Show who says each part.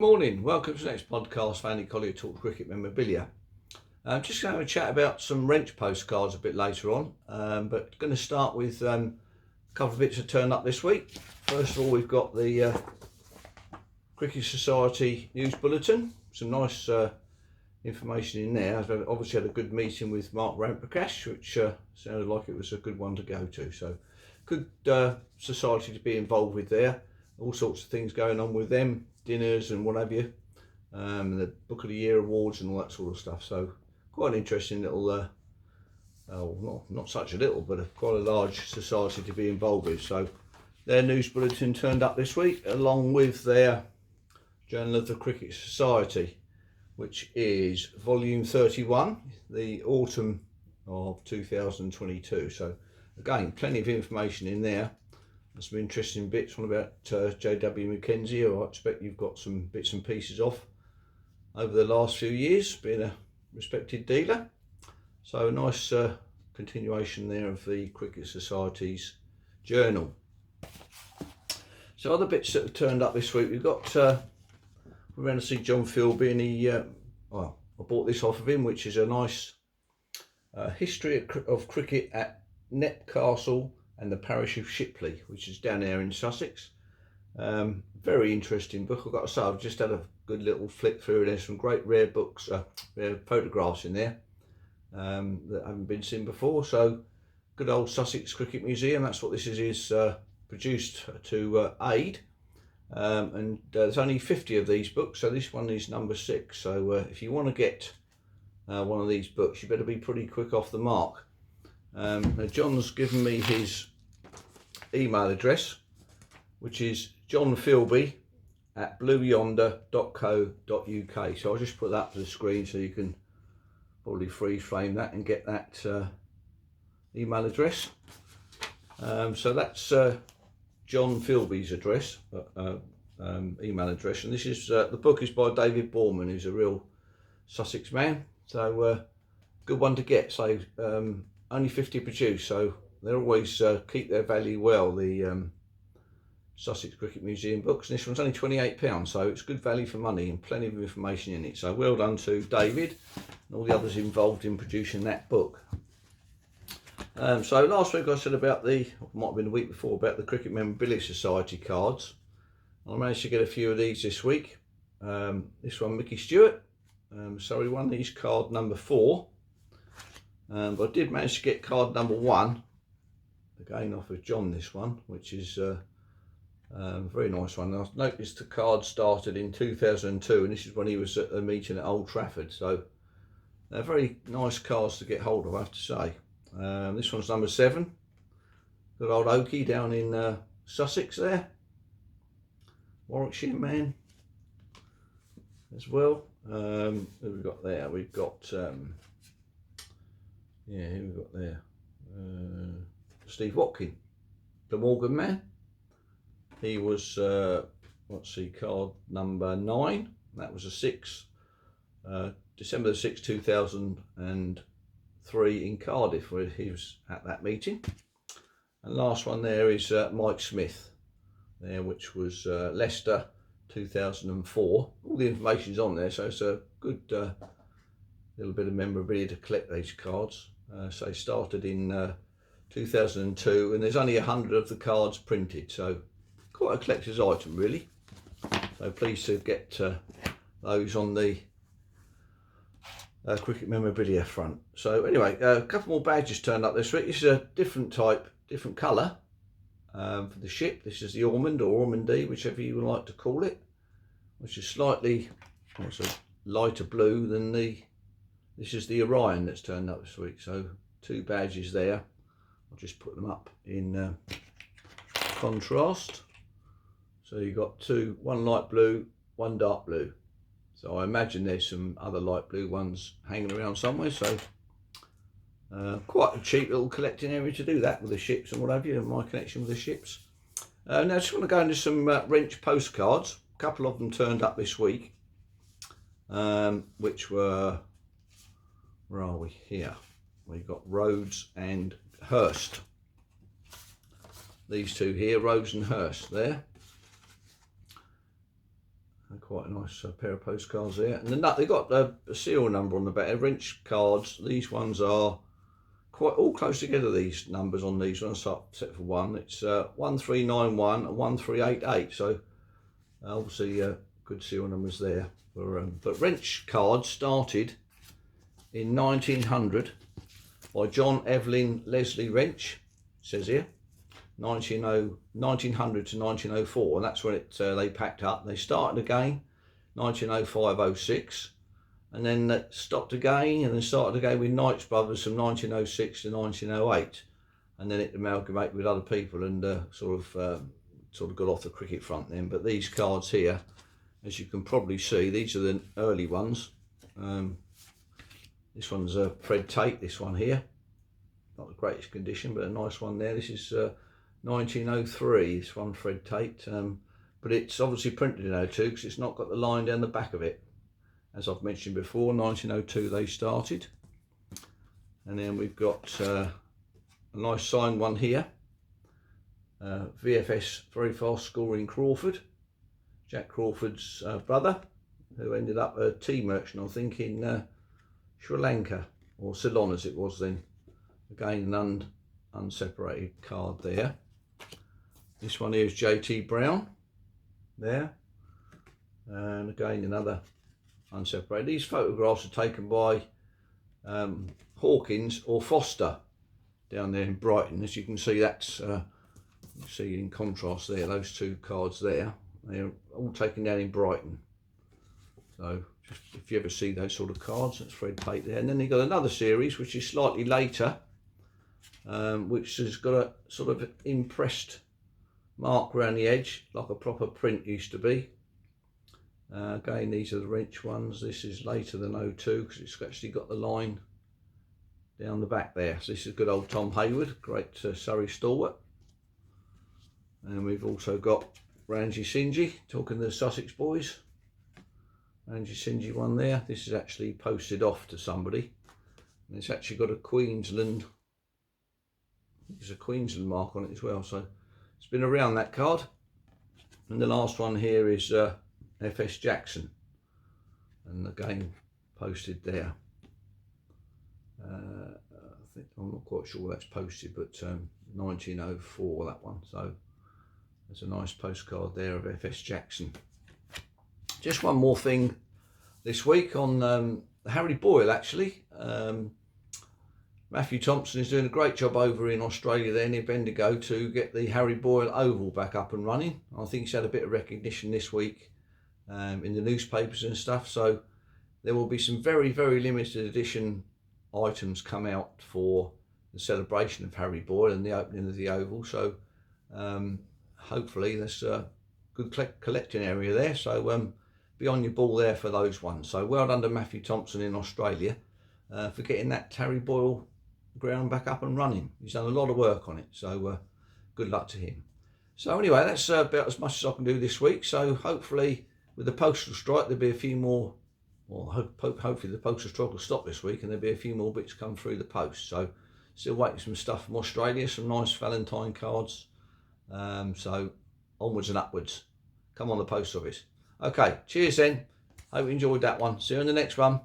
Speaker 1: Morning, welcome to the next podcast, Fanny Collier-talks cricket memorabilia. I'm just going to have a chat about some wrench postcards a bit later on, but going to start with a couple of bits that turned up this week. First of all, we've got the Cricket Society news bulletin, some nice information in there. I've obviously had a good meeting with Mark Ramprakash, which sounded like it was a good one to go to, so good society to be involved with there. All sorts of things going on with them, dinners and what have you, the Book of the Year awards and all that sort of stuff. So quite an interesting little, not such a little, but quite a large society to be involved with. So their news bulletin turned up this week, along with their Journal of the Cricket Society, which is volume 31, the autumn of 2022. So again, plenty of information in there. Some interesting bits, one about J.W. Mackenzie, who I expect you've got some bits and pieces of over the last few years, being a respected dealer. So a nice continuation there of the Cricket Society's journal. So other bits that have turned up this week, we've got, we went to see John Philby, and I bought this off of him, which is a nice history of cricket at Knepp Castle and the parish of Shipley, which is down there in Sussex. Very interesting book. I've got to say, I've just had a good little flick through. There's some great rare books, rare photographs in there that haven't been seen before. So good old Sussex Cricket Museum, that's what this is produced to aid. And there's only 50 of these books, so this one is number 6. So if you want to get one of these books, you better be pretty quick off the mark. Now John's given me his email address, which is johnphilby@blueyonder.co.uk. so I'll just put that to the screen so you can probably freeze frame that and get that email address. So that's John Philby's address, email address, and this is the book is by David Borman, who's a real Sussex man, so good one to get. So only 50 produced, so they always keep their value well, the Sussex Cricket Museum books, and this one's only £28, so it's good value for money and plenty of information in it. So well done to David and all the others involved in producing that book. So last week I said about might have been the week before, about the Cricket Memorabilia Society cards. I managed to get a few of these this week. This one, Mickey Stewart, Surrey one, he's card number 4. But I did manage to get card number 1, again off of John, this one, which is a very nice one. I noticed the card started in 2002, and this is when he was at a meeting at Old Trafford, so they're very nice cards to get hold of, I have to say. This one's number 7, good old Oakie down in Sussex there, Warwickshire man as well. Who have we got there? We've got who we got there? Steve Watkin, the Morgan man. He was, card number 9. That was a 6, December the 6th, 2003 in Cardiff, where he was at that meeting. And last one there is Mike Smith, there, which was Leicester, 2004. All the information's on there, so it's a good little bit of memorabilia to collect these cards. So they started in 2002, and there's only 100 of the cards printed, so quite a collector's item really. So pleased to get those on the cricket memorabilia front. So anyway, a couple more badges turned up this week. This is a different type, different colour for the ship. This is the Ormond or Ormondy, whichever you would like to call it, which is slightly lighter blue than this is the Orion that's turned up this week. So 2 badges there. I'll just put them up in contrast. So you've got 2, one light blue, one dark blue. So I imagine there's some other light blue ones hanging around somewhere. So quite a cheap little collecting area to do that with the ships and what have you, and my connection with the ships. Now I just want to go into some wrench postcards. A couple of them turned up this week, which were, where are we here? We've got Rhodes and Hurst. These two here, Rhodes and Hurst there. Quite a nice pair of postcards there. And they've got a serial number on the back. Wrench cards, these ones are quite all close together, these numbers on these ones, except for one. It's 1391 and 1388. So obviously good serial numbers there. But wrench cards started in 1900 by John Evelyn Leslie Wrench, it says here. 1900 to 1904, and that's when they packed up. They started again 1905-06, and then stopped again, and then started again with Knight's Brothers from 1906 to 1908, and then it amalgamated with other people and sort of got off the cricket front then. But these cards here, as you can probably see, these are the early ones. This one's Fred Tate, this one here, not the greatest condition, but a nice one there. This is 1903, this one, Fred Tate, but it's obviously printed in 02 because it's not got the line down the back of it. As I've mentioned before, 1902 they started. And then we've got a nice signed one here, VFS Very Fast Scoring Crawford, Jack Crawford's brother, who ended up a tea merchant, I think, in Sri Lanka, or Ceylon as it was then. Again, an unseparated card there. This one here is JT Brown there, and again another unseparated. These photographs are taken by Hawkins or Foster down there in Brighton. As you can see, that's you see in contrast there, those two cards there, they're all taken down in Brighton. So just if you ever see those sort of cards, that's Fred Tate there. And then they've got another series which is slightly later, which has got a sort of impressed mark around the edge, like a proper print used to be. Again, these are the wrench ones. This is later than 02 because it's actually got the line down the back there. So this is good old Tom Hayward, great Surrey stalwart. And we've also got Ranji Sinji, talking to the Sussex boys. Ranji Sinji one there. This is actually posted off to somebody. And it's actually got a Queensland, there's a Queensland mark on it as well. So it's been around, that card. And the last one here is FS Jackson, and again posted there. I think, I'm not quite sure that's posted, but 1904, that one. So there's a nice postcard there of FS Jackson. Just one more thing this week on Harry Boyle, actually. Matthew Thompson is doing a great job over in Australia there near Bendigo to get the Harry Boyle Oval back up and running. I think he's had a bit of recognition this week in the newspapers and stuff, so there will be some very, very limited edition items come out for the celebration of Harry Boyle and the opening of the Oval. So hopefully there's a good collecting area there, so be on your ball there for those ones. So well done to Matthew Thompson in Australia for getting that Harry Boyle ground back up and running. He's done a lot of work on it, so good luck to him. So anyway, that's about as much as I can do this week. So hopefully with the postal strike there'll be a few more, well, hopefully the postal strike will stop this week and there'll be a few more bits come through the post. So still waiting some stuff from Australia, some nice Valentine cards. So onwards and upwards. Come on, the post office. Okay, cheers then. Hope you enjoyed that one. See you in the next one.